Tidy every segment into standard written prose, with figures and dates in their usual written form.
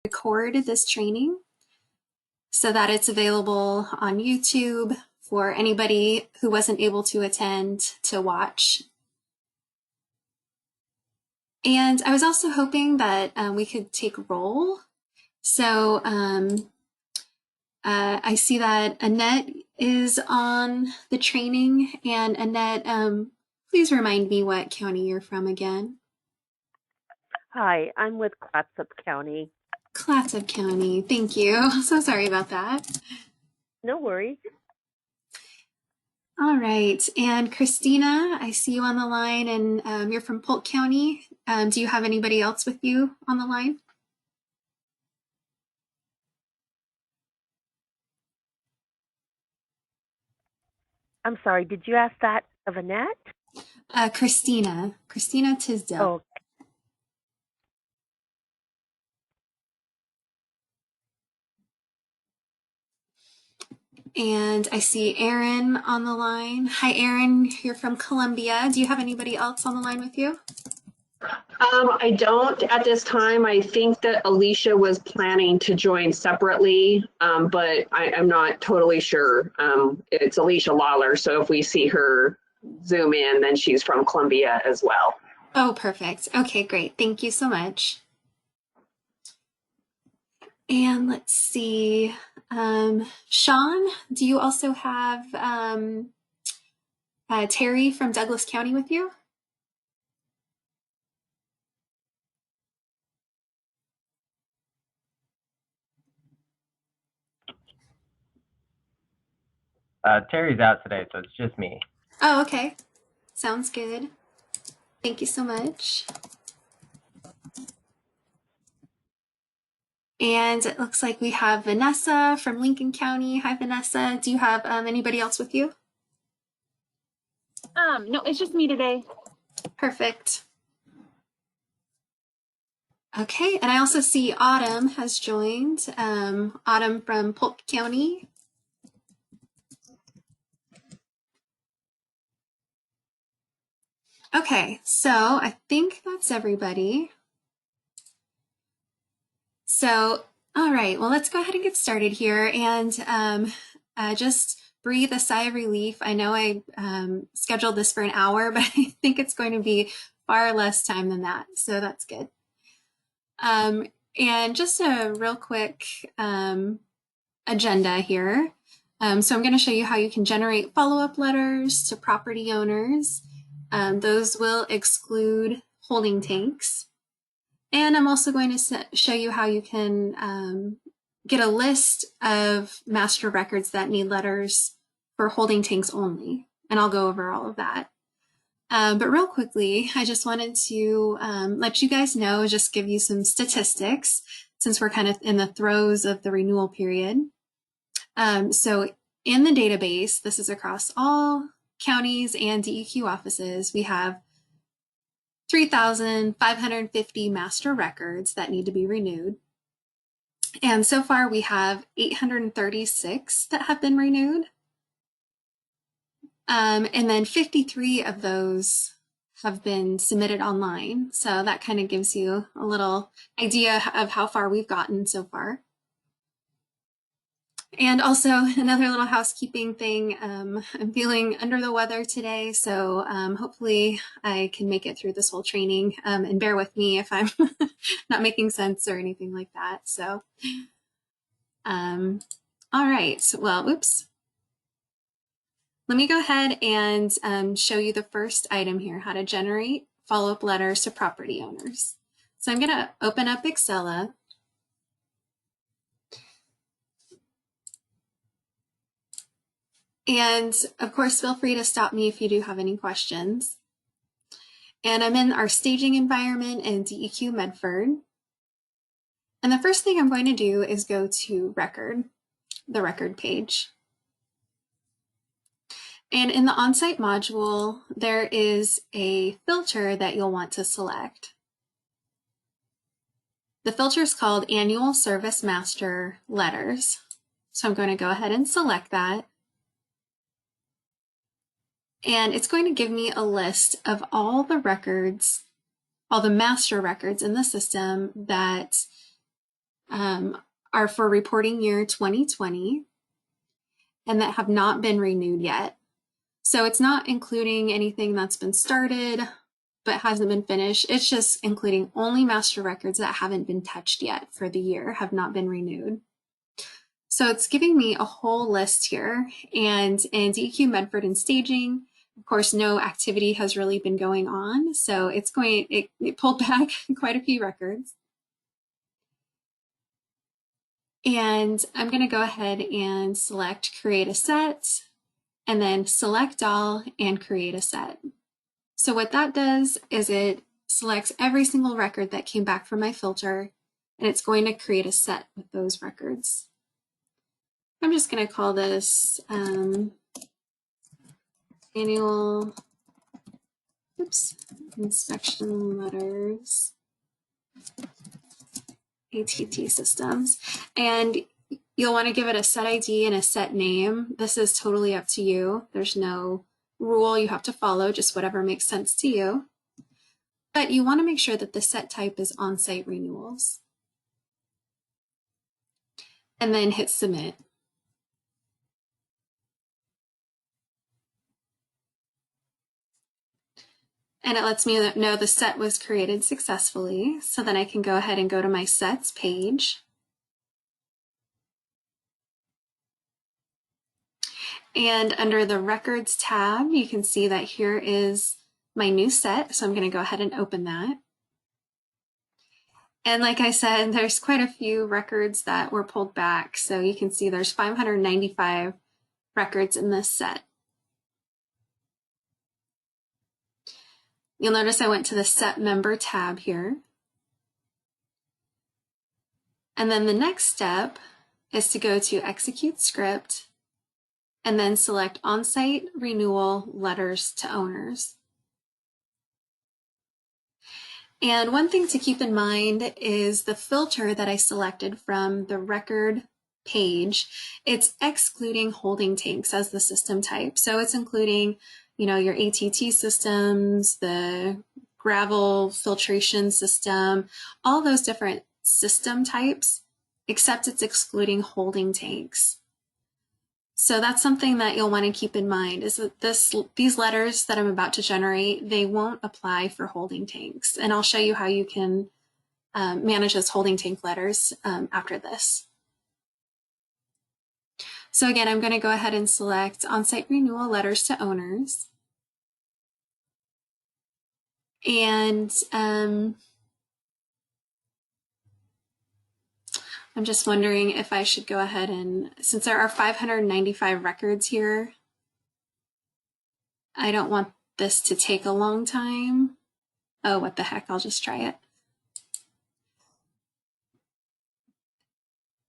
record this training so that it's available on YouTube for anybody who wasn't able to attend to watch. And I was also hoping that we could take roll. So I see that Annette is on the training. And Annette, please remind me what county you're from again. Hi, I'm with Clatsop County. Clatsop County, thank you. So sorry about that. No worries. All right, and Christina, I see you on the line, and you're from Polk County. Do you have anybody else with you on the line? I'm sorry, did you ask that of Annette? Christina Tisdale. Oh, And I see Aaron on the line. Hi, Aaron, you're from Columbia. Do you have anybody else on the line with you? I don't at this time. I think that Alicia was planning to join separately, but I'm not totally sure. It's Alicia Lawler, so if we see her zoom in, then she's from Columbia as well. Oh, perfect. Okay, great. Thank you so much. And let's see. Sean, do you also have Terry from Douglas County with you? Terry's out today, so it's just me. Oh, okay. Sounds good. Thank you so much. And it looks like we have Vanessa from Lincoln County. Hi, Vanessa. Do you have anybody else with you? No, it's just me today. Perfect. Okay, and I also see Autumn has joined. Autumn from Polk County. Okay, so I think that's everybody. So, all right, well, let's go ahead and get started here and just breathe a sigh of relief. I know I scheduled this for an hour, but I think it's going to be far less time than that, so that's good. And just a real quick agenda here. So I'm going to show you how you can generate follow-up letters to property owners. Those will exclude holding tanks. And I'm also going to show you how you can get a list of master records that need letters for holding tanks only. And I'll go over all of that. But real quickly, I just wanted to let you guys know, just give you some statistics since we're kind of in the throes of the renewal period. So in the database, this is across all counties and DEQ offices, we have 3,550 master records that need to be renewed. And so far we have 836 that have been renewed. And then 53 of those have been submitted online. So that kind of gives you a little idea of how far we've gotten so far. And also another little housekeeping thing, I'm feeling under the weather today, so hopefully I can make it through this whole training, and bear with me if I'm not making sense or anything like that. So, all right, well, oops. Let me go ahead and show you the first item here, how to generate follow-up letters to property owners. So I'm gonna open up Excella. And of course, feel free to stop me if you do have any questions. And I'm in our staging environment in DEQ Medford. And the first thing I'm going to do is go to record, the record page. And in the onsite module, there is a filter that you'll want to select. The filter is called Annual Service Master Letters. So I'm going to go ahead and select that. And it's going to give me a list of all the records, all the master records in the system that are for reporting year 2020 and that have not been renewed yet. So it's not including anything that's been started but hasn't been finished. It's just including only master records that haven't been touched yet for the year, have not been renewed. So it's giving me a whole list here. And in DEQ, Medford, and staging, of course, no activity has really been going on. So it pulled back quite a few records. And I'm going to go ahead and select create a set, and then select all and create a set. So what that does is it selects every single record that came back from my filter, and it's going to create a set with those records. I'm just going to call this annual inspection letters, ATT systems. And you'll want to give it a set ID and a set name. This is totally up to you. There's no rule you have to follow, just whatever makes sense to you. But you want to make sure that the set type is on-site renewals. And then hit submit. And it lets me know the set was created successfully. So then I can go ahead and go to my sets page. And under the records tab, you can see that here is my new set. So I'm going to go ahead and open that. And like I said, there's quite a few records that were pulled back. So you can see there's 595 records in this set. You'll notice I went to the set member tab here. And then the next step is to go to execute script and then select on-site renewal letters to owners. And one thing to keep in mind is the filter that I selected from the record page, it's excluding holding tanks as the system type. So it's including, your ATT systems, the gravel filtration system, all those different system types, except it's excluding holding tanks. So that's something that you'll want to keep in mind, is that these letters that I'm about to generate, they won't apply for holding tanks. And I'll show you how you can manage those holding tank letters after this. So again, I'm going to go ahead and select on-site renewal letters to owners. And I'm just wondering if I should go ahead and, since there are 595 records here, I don't want this to take a long time. Oh, what the heck, I'll just try it.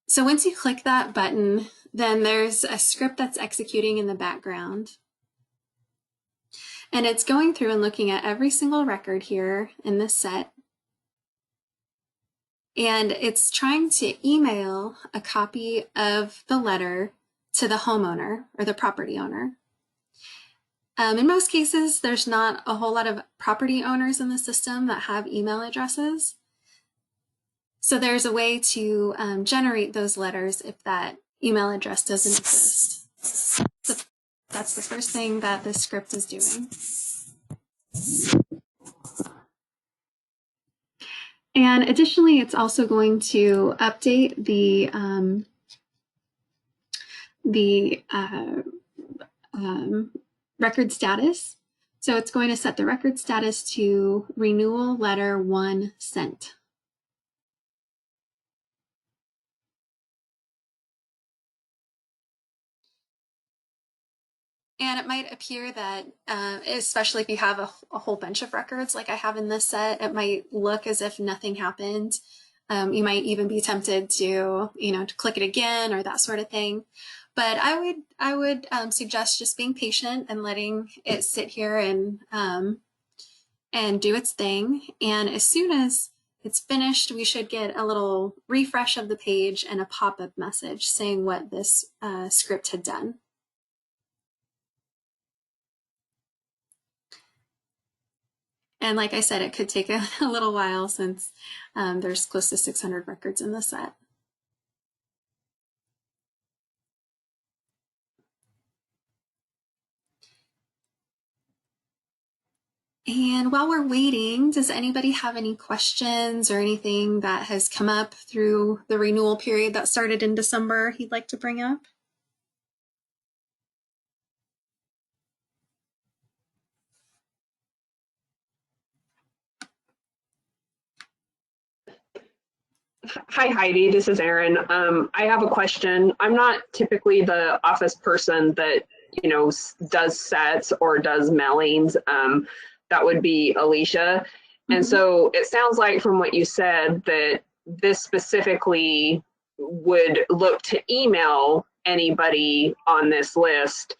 So once you click that button, then there's a script that's executing in the background. And it's going through and looking at every single record here in this set. And it's trying to email a copy of the letter to the homeowner or the property owner. In most cases, there's not a whole lot of property owners in the system that have email addresses. So there's a way to generate those letters if that email address doesn't exist. So that's the first thing that this script is doing. And additionally, it's also going to update the record status. So it's going to set the record status to renewal letter 1 sent. And it might appear that, especially if you have a whole bunch of records like I have in this set, it might look as if nothing happened. You might even be tempted to, to click it again or that sort of thing. But I would suggest just being patient and letting it sit here and do its thing. And as soon as it's finished, we should get a little refresh of the page and a pop-up message saying what this script had done. And like I said, it could take a little while since there's close to 600 records in the set. And while we're waiting, does anybody have any questions or anything that has come up through the renewal period that started in December he'd like to bring up? Hi, Heidi. This is Erin. I have a question. I'm not typically the office person that, does sets or does mailings. That would be Alicia. And so it sounds like from what you said that this specifically would look to email anybody on this list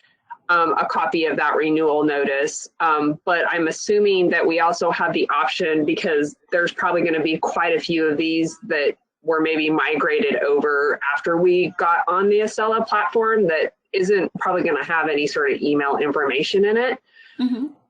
a copy of that renewal notice. But I'm assuming that we also have the option, because there's probably going to be quite a few of these that were maybe migrated over after we got on the Acela platform, that isn't probably going to have any sort of email information in it.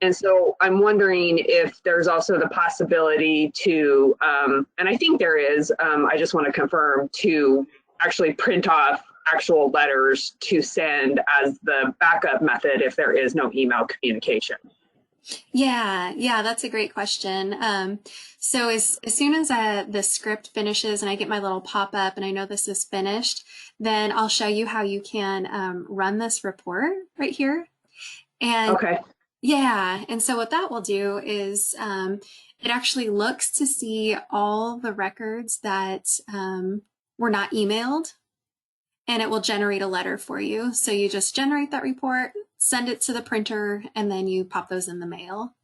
And so I'm wondering if there's also the possibility to, and I think there is, I just want to confirm, to actually print off actual letters to send as the backup method if there is no email communication. Yeah, that's a great question. So as soon as the script finishes and I get my little pop-up and I know this is finished, then I'll show you how you can run this report right here. And okay. Yeah, and so what that will do is it actually looks to see all the records that were not emailed, and it will generate a letter for you. So you just generate that report, send it to the printer, and then you pop those in the mail.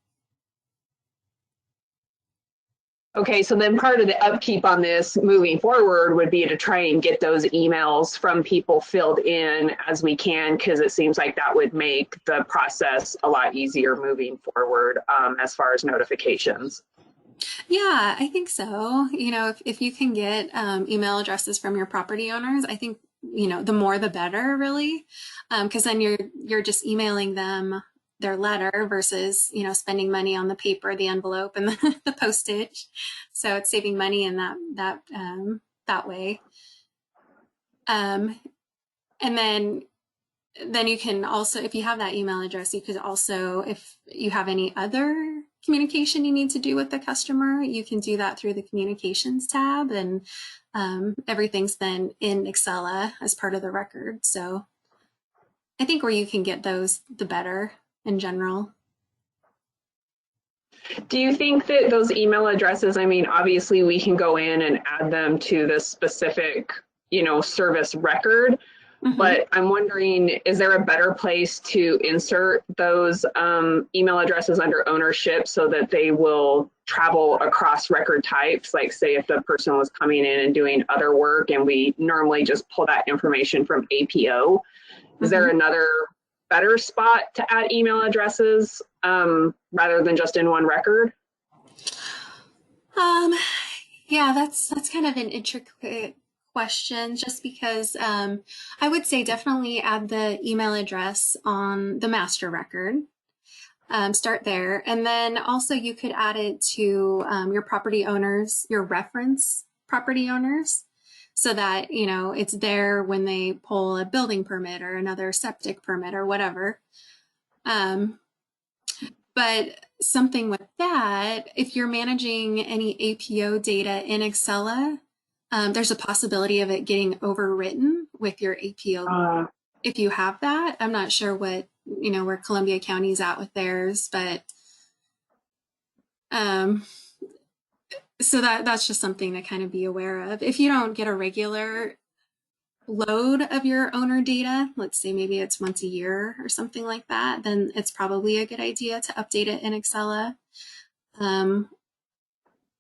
Okay, so then part of the upkeep on this moving forward would be to try and get those emails from people filled in as we can, because it seems like that would make the process a lot easier moving forward as far as notifications. Yeah, I think so. If you can get email addresses from your property owners, I think, the more the better, really, because then you're just emailing them their letter versus, spending money on the paper, the envelope, and the postage. So it's saving money in that way. And then you can also, if you have that email address, you could also, if you have any other communication you need to do with the customer, you can do that through the communications tab, and everything's then in Acela as part of the record. So I think where you can get those, the better in general. Do you think that those email addresses, I mean, obviously we can go in and add them to the specific, service record, but I'm wondering, is there a better place to insert those email addresses under ownership so that they will travel across record types? Like, say if the person was coming in and doing other work and we normally just pull that information from APO, is there another better spot to add email addresses rather than just in one record? Yeah, that's kind of an intricate question, just because I would say definitely add the email address on the master record. Start there. And then also you could add it to your property owners, your reference property owners, so that, it's there when they pull a building permit or another septic permit or whatever. But something with that, if you're managing any APO data in Acela, there's a possibility of it getting overwritten with your APO. If you have that, I'm not sure what, where Columbia County's at with theirs, but so that's just something to kind of be aware of. If you don't get a regular load of your owner data, let's say maybe it's once a year or something like that, then it's probably a good idea to update it in Acela.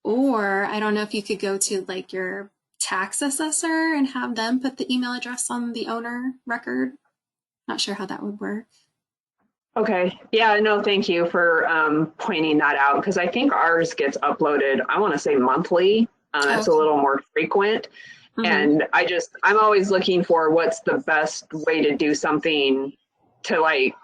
Or I don't know if you could go to like your tax assessor and have them put the email address on the owner record. Not sure how that would work. Okay. Yeah, no, thank you for pointing that out, because I think ours gets uploaded, I want to say monthly. It's a little more frequent. And I'm always looking for what's the best way to do something to like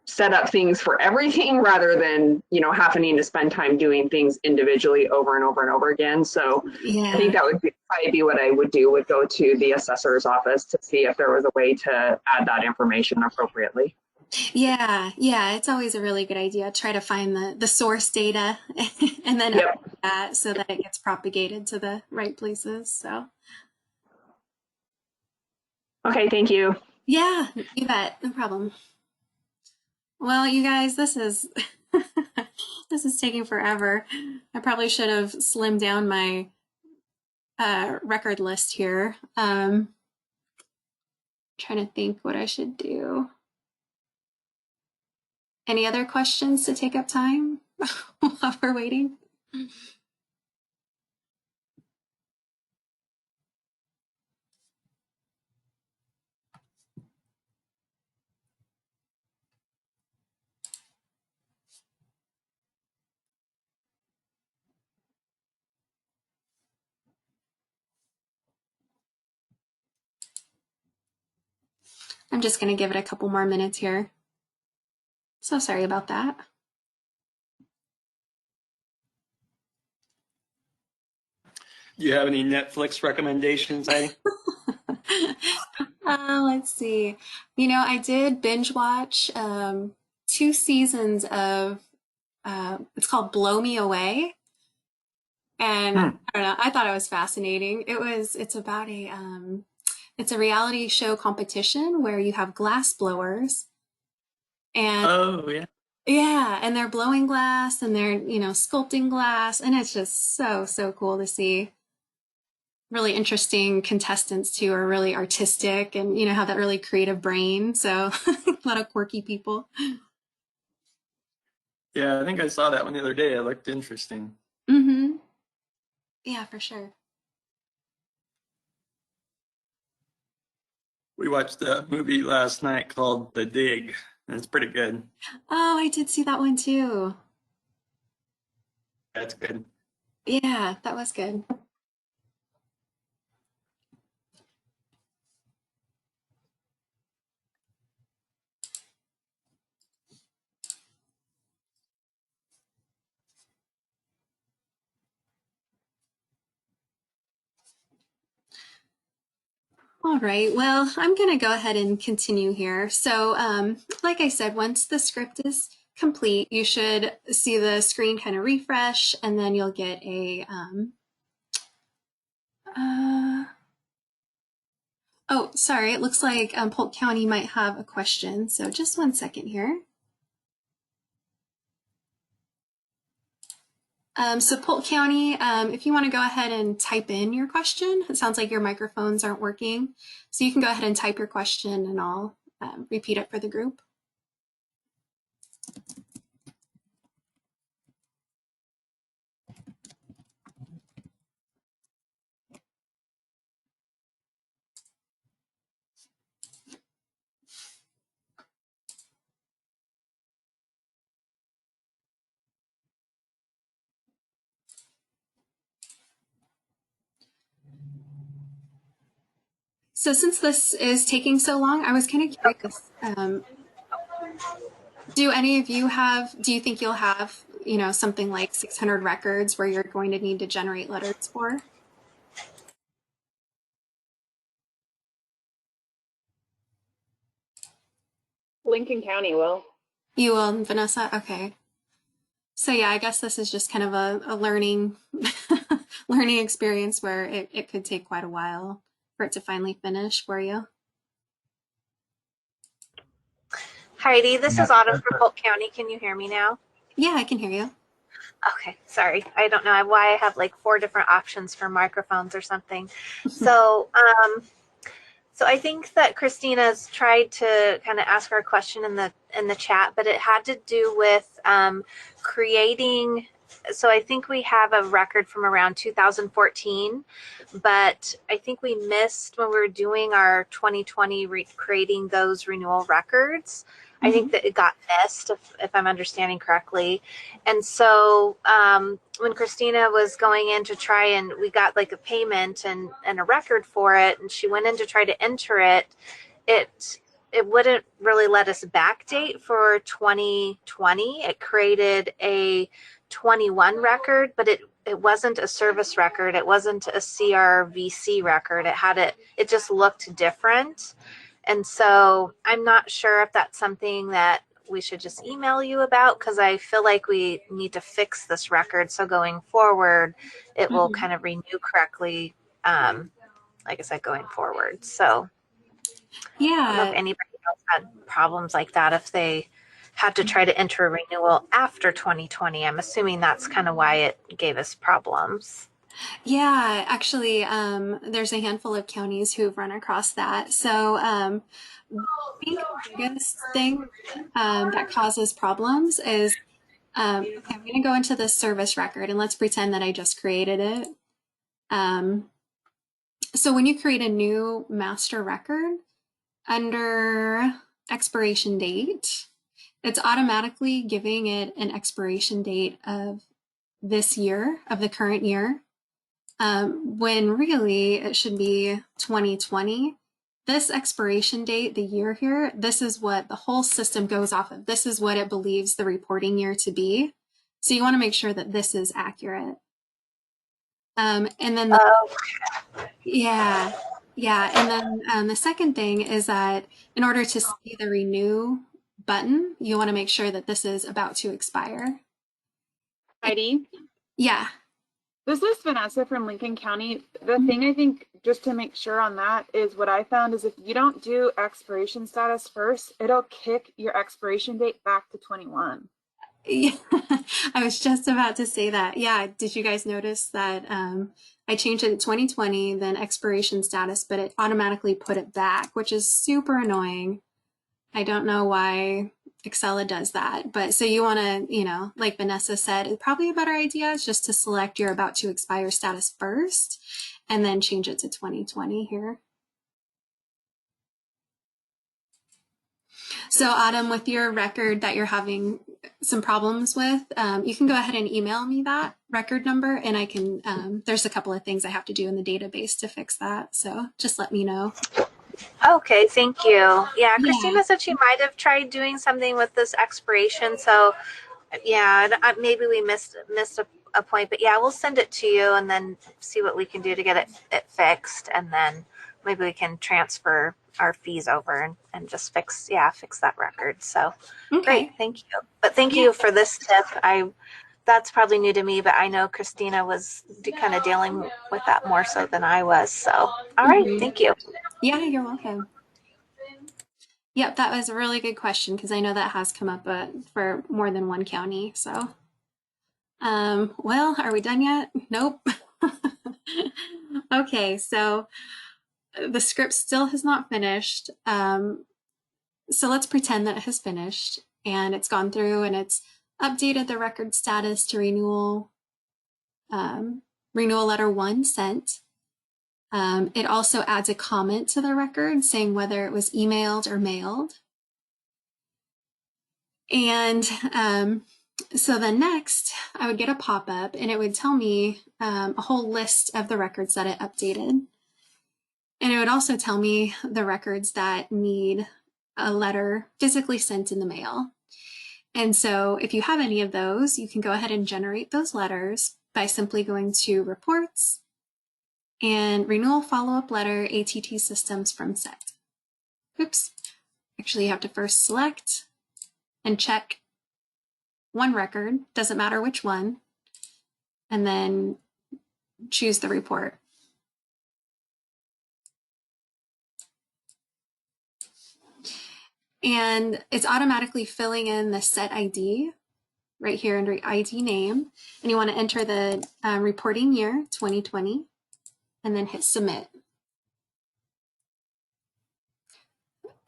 set up things for everything rather than, having to spend time doing things individually over and over and over again. So I think that would probably be what I would do, would go to the assessor's office to see if there was a way to add that information appropriately. Yeah, yeah, it's always a really good idea. Try to find the source data and then Yep. update that so that it gets propagated to the right places. So, Okay, thank you. yeah, you bet. No problem. Well, you guys, this is this is taking forever. I probably should have slimmed down my record list here. Trying to think what I should do. Any other questions to take up time while we're waiting? I'm just going to give it a couple more minutes here. So sorry about that. Do you have any Netflix recommendations, Heidi? Let's see. You know, I did binge watch 2 seasons of it's called Blow Me Away. And I don't know, I thought it was fascinating. It's about it's a reality show competition where you have glass blowers and Oh, yeah. yeah, and they're blowing glass and they're, sculpting glass, and it's just so cool to see. Really interesting contestants too, are really artistic and have that really creative brain. So a lot of quirky people. Yeah, I think I saw that one the other day. It looked interesting. Mm-hmm. Yeah, for sure. We watched a movie last night called The Dig, and it's pretty good. Oh, I did see that one too. That's good. Yeah, that was good. All right, well, I'm going to go ahead and continue here. So, like I said, once the script is complete, you should see the screen kind of refresh, and then you'll get a, oh, sorry, it looks like Polk County might have a question. So just 1 second here. So Polk County, if you want to go ahead and type in your question, it sounds like your microphones aren't working. So you can go ahead and type your question and I'll repeat it for the group. So since this is taking so long, I was kind of curious, do you think you'll have, something like 600 records where you're going to need to generate letters for? Lincoln County will. You will, Vanessa? Okay. So yeah, I guess this is just kind of a learning learning experience where it could take quite a while for it to finally finish for you. Heidi, this Yeah, is Autumn from Polk County. Can you hear me now? Yeah, I can hear you. Okay, sorry. I don't know why I have like 4 different options for microphones or something. So, so I think that Christina's tried to kind of ask her a question in the chat, but it had to do with creating. So I think we have a record from around 2014, but I think we missed when we were doing our 2020 creating those renewal records. I think that it got missed, if I'm understanding correctly. And so when Christina was going in to try, and we got like a payment and a record for it, and she went in to try to enter it, it wouldn't really let us backdate for 2020. It created a 21 record, but it wasn't a service record. It wasn't a CRVC record. It just looked different. And so I'm not sure if that's something that we should just email you about, because I feel like we need to fix this record. So going forward, it will kind of renew correctly, like I said, going forward. So I don't know if Yeah, anybody else had problems like that, if they had to try to enter a renewal after 2020. I'm assuming that's kind of why it gave us problems. yeah, actually, there's a handful of counties who've run across that. So, I think the biggest thing that causes problems is, okay, I'm going to go into this service record and let's pretend that I just created it. So when you create a new master record under expiration date, it's automatically giving it an expiration date of this year, of the current year. When really it should be 2020. This expiration date, the year here, this is what the whole system goes off of. This is what it believes the reporting year to be. So you want to make sure that this is accurate. And then, yeah. And then the second thing is that in order to see the renew button, you want to make sure that this is about to expire. Heidi, Yeah. this is Vanessa from Lincoln County. The thing I think, just to make sure on that, is what I found is if you don't do expiration status first, it'll kick your expiration date back to 21. Yeah, I was just about to say that. Yeah, did you guys notice that I changed it to 2020, then expiration status, but it automatically put it back, which is super annoying. I don't know why Excella does that, but so you want to, like Vanessa said, probably a better idea is just to select your about to expire status first and then change it to 2020 here. So Autumn, with your record that you're having some problems with, you can go ahead and email me that record number and I can, there's a couple of things I have to do in the database to fix that. So just let me know. Okay, thank you. Yeah, Yeah. Christina said she might have tried doing something with this expiration. So yeah, maybe we missed a point, but yeah, we'll send it to you and then see what we can do to get it fixed, and then maybe we can transfer our fees over and just fix that record. So Okay. great, thank you. But thank you for this tip. That's probably new to me, but I know Christina was kind of dealing with that more so than I was. So all right, thank you. Yeah, you're welcome. Yep, that was a really good question because I know that has come up for more than one county. So, well, are we done yet? Nope. Okay, so the script still has not finished. So let's pretend that it has finished and it's gone through and it's updated the record status to renewal letter 1 sent. It also adds a comment to the record saying whether it was emailed or mailed. And so then next, I would get a pop-up and it would tell me a whole list of the records that it updated. And it would also tell me the records that need a letter physically sent in the mail. And so if you have any of those, you can go ahead and generate those letters by simply going to Reports and Renewal Follow-Up Letter ATT Systems from Set. Oops. Actually, you have to first select and check one record, doesn't matter which one, and then choose the report. And it's automatically filling in the set ID right here under ID name. And you want to enter the reporting year, 2020, and then hit submit.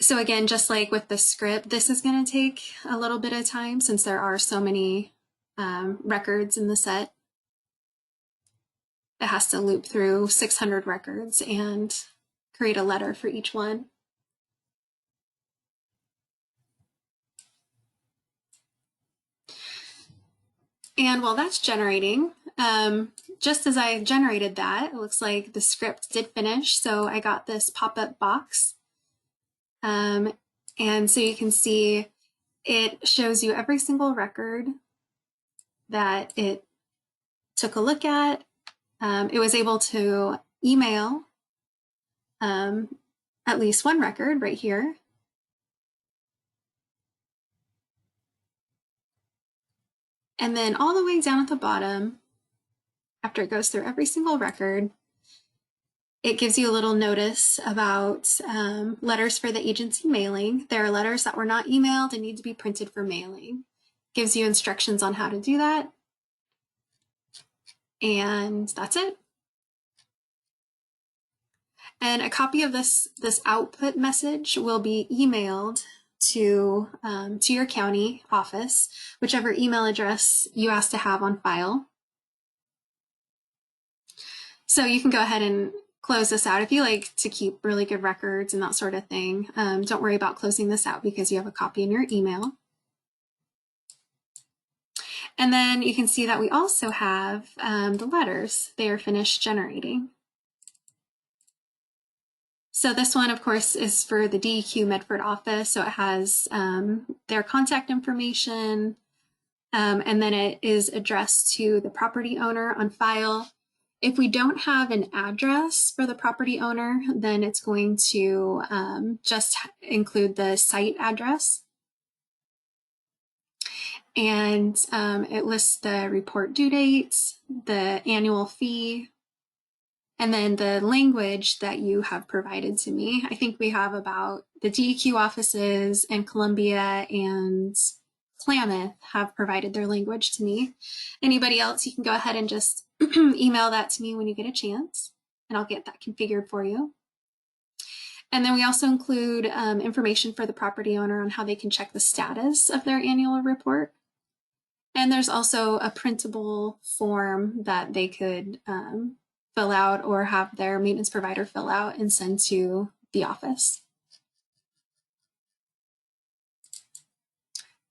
So again, just like with the script, this is going to take a little bit of time since there are so many records in the set. It has to loop through 600 records and create a letter for each one. And while that's generating, just as I generated that, it looks like the script did finish. So I got this pop-up box. And so you can see it shows you every single record that it took a look at. It was able to email at least one record right here. And then all the way down at the bottom, after it goes through every single record, it gives you a little notice about letters for the agency mailing. There are letters that were not emailed and need to be printed for mailing. Gives you instructions on how to do that. And that's it. And a copy of this output message will be emailed to your county office, whichever email address you ask to have on file. So you can go ahead and close this out if you like to keep really good records and that sort of thing. Don't worry about closing this out because you have a copy in your email. And then you can see that we also have the letters. They are finished generating. So this one, of course, is for the DEQ Medford office. So it has their contact information, and then it is addressed to the property owner on file. If we don't have an address for the property owner, then it's going to just include the site address. And it lists the report due date, the annual fee, and then the language that you have provided to me. I think we have about the DEQ offices in Columbia and Klamath have provided their language to me. Anybody else, you can go ahead and just email that to me when you get a chance, and I'll get that configured for you. And then we also include information for the property owner on how they can check the status of their annual report. And there's also a printable form that they could fill out or have their maintenance provider fill out and send to the office.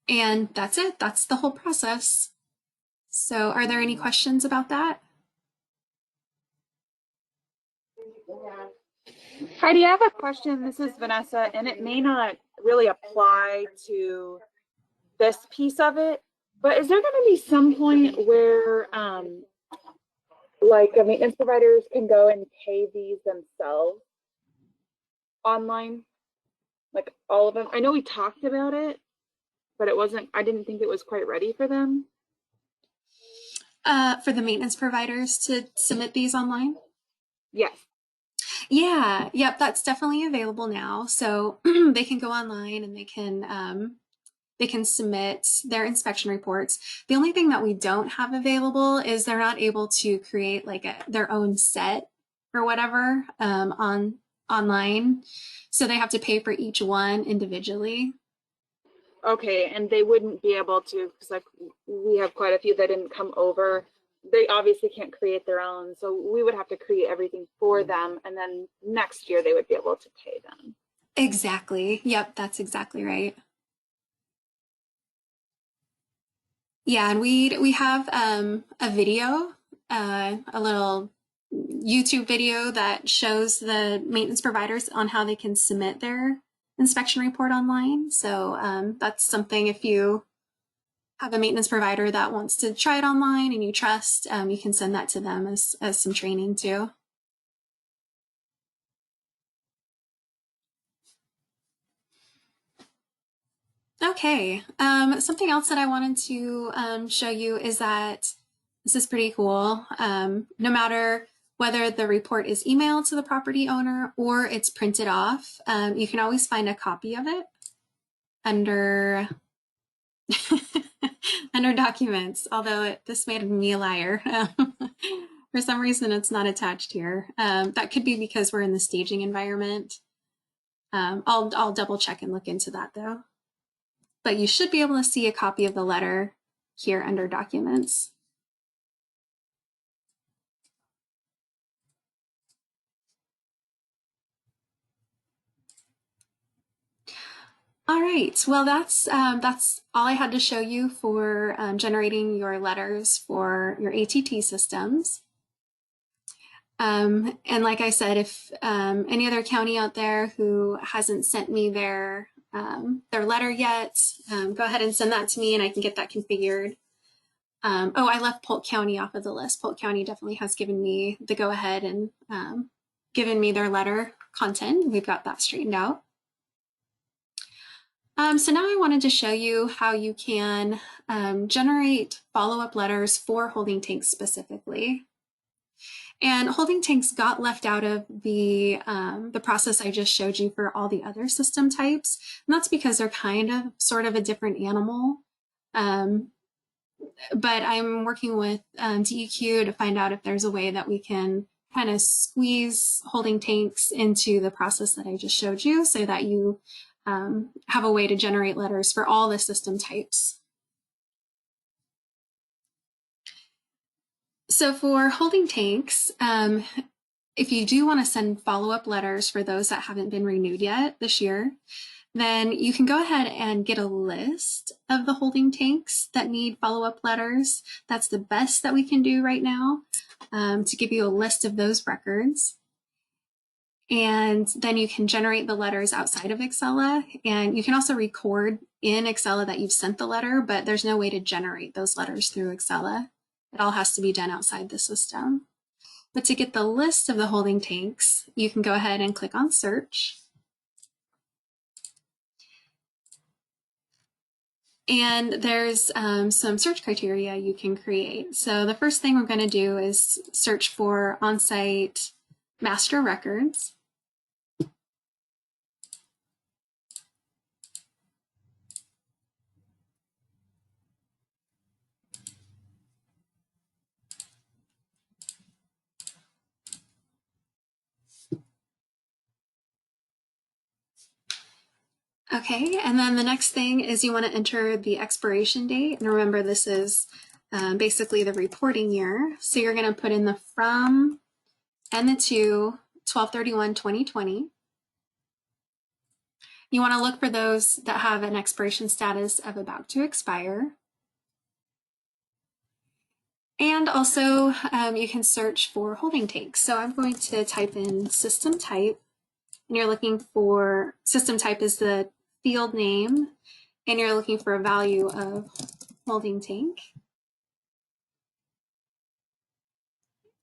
And that's it. That's the whole process. So are there any questions about that? Heidi, I have a question. This is Vanessa, and it may not really apply to this piece of it, but is there going to be some point where like maintenance providers can go and pay these themselves online? Like all of them? I know we talked about it, but I didn't think it was quite ready for them. For the maintenance providers to submit these online? Yes. Yeah, yep, that's definitely available now. So they can go online and they can submit their inspection reports. The only thing that we don't have available is they're not able to create like their own set or whatever online. So they have to pay for each one individually. Okay, and they wouldn't be able to, because like we have quite a few that didn't come over. They obviously can't create their own, so we would have to create everything for them, and then next year they would be able to pay them. Exactly. Yep, that's exactly right. Yeah, and we have a video, a little YouTube video that shows the maintenance providers on how they can submit their inspection report online. So that's something, if you have a maintenance provider that wants to try it online and you trust, you can send that to them as some training too. Okay, something else that I wanted to show you is that this is pretty cool. No matter whether the report is emailed to the property owner or it's printed off, you can always find a copy of it under under documents, although this made me a liar. For some reason, it's not attached here. That could be because we're in the staging environment. I'll double check and look into that though. But you should be able to see a copy of the letter here under documents. All right, well, that's all I had to show you for generating your letters for your ATT systems. And like I said, if any other county out there who hasn't sent me their letter yet, go ahead and send that to me and I can get that configured. Oh, I left Polk County off of the list. Polk County definitely has given me the go ahead and given me their letter content. We've got that straightened out. So now I wanted to show you how you can generate follow-up letters for holding tanks specifically. And holding tanks got left out of the process I just showed you for all the other system types. And that's because they're kind of sort of a different animal. But I'm working with DEQ to find out if there's a way that we can kind of squeeze holding tanks into the process that I just showed you so that you have a way to generate letters for all the system types. So for holding tanks, if you do want to send follow-up letters for those that haven't been renewed yet this year, then you can go ahead and get a list of the holding tanks that need follow-up letters. That's the best that we can do right now, to give you a list of those records. And then you can generate the letters outside of Excella. And you can also record in Excella that you've sent the letter, but there's no way to generate those letters through Excella. It all has to be done outside the system. But to get the list of the holding tanks, you can go ahead and click on search. And there's some search criteria you can create. So the first thing we're going to do is search for on-site master records. Okay, and then the next thing is you want to enter the expiration date. And remember, this is basically the reporting year. So you're going to put in the from and the to 12/31/2020. You want to look for those that have an expiration status of about to expire. And also you can search for holding tanks. So I'm going to type in system type, and you're looking for, system type is the field name, and you're looking for a value of holding tank.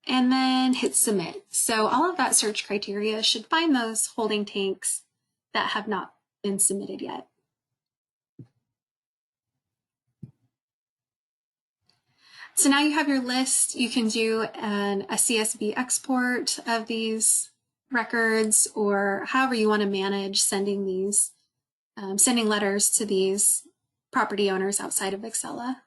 And then hit submit. So all of that search criteria should find those holding tanks that have not been submitted yet. So now you have your list. You can do a CSV export of these records, or however you want to manage sending these, sending letters to these property owners outside of Excella.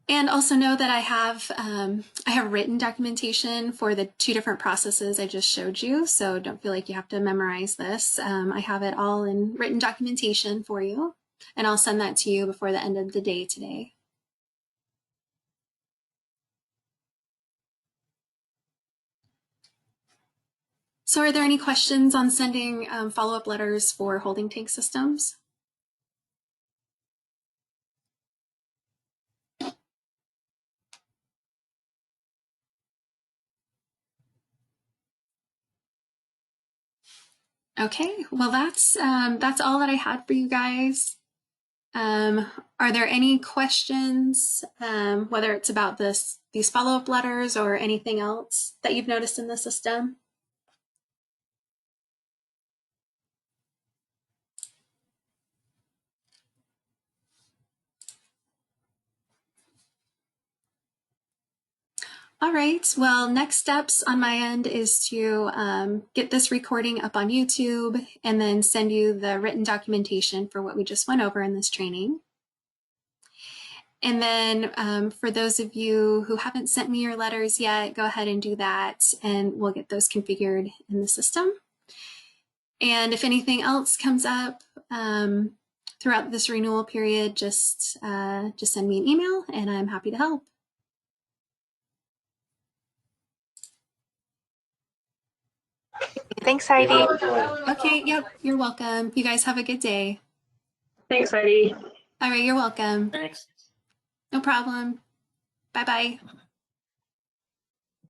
And also know that I have written documentation for the two different processes I just showed you, so don't feel like you have to memorize this. I have it all in written documentation for you, and I'll send that to you before the end of the day today. So are there any questions on sending follow-up letters for holding tank systems? Okay, well that's all that I had for you guys. Are there any questions, whether it's about these follow-up letters or anything else that you've noticed in the system? All right, well, next steps on my end is to get this recording up on YouTube and then send you the written documentation for what we just went over in this training. And then for those of you who haven't sent me your letters yet, go ahead and do that, and we'll get those configured in the system. And if anything else comes up throughout this renewal period, just send me an email and I'm happy to help. Thanks, Heidi. Okay, yep, you're welcome. You guys have a good day. Thanks, Heidi. All right, you're welcome. Thanks. No problem. Bye-bye.